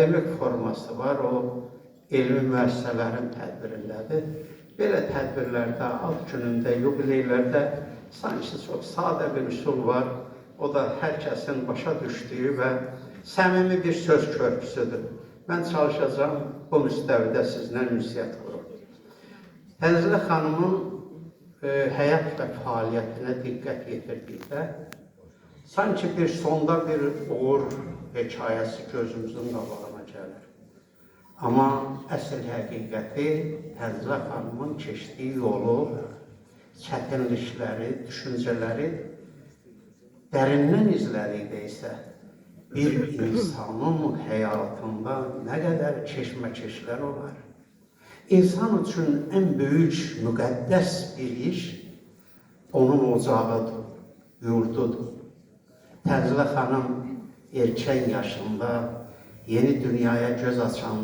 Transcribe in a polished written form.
Akademik forması var, o elmi müəssisələrin tədbirindədir. Belə tədbirlərdə, ad günündə, yubileylərdə sanki çox sadə bir üsul var. O da hər kəsin başa düşdüyü və səmimi bir söz körpüsüdür. Mən çalışacağım bu müstəvidə sizinlə ünsiyyət qurub. Tənzilə xanımın həyat və fəaliyyətinə diqqət yetirdikdə, sanki bir sonda bir uğur hekayəsi gözümüzün qabağına gəlir. Amma əsl həqiqəti Tənzilə xanımın keçdiyi yolu, çətinlikləri, düşüncələri dərindən izlədikdə isə bir insanın həyatında nə qədər keşməkeşlər olar. İnsan üçün ən böyük, müqəddəs bir iş onun ocağıdır, yurdudur. Tənzilə xanım erkən yaşında yeni dünyaya göz açan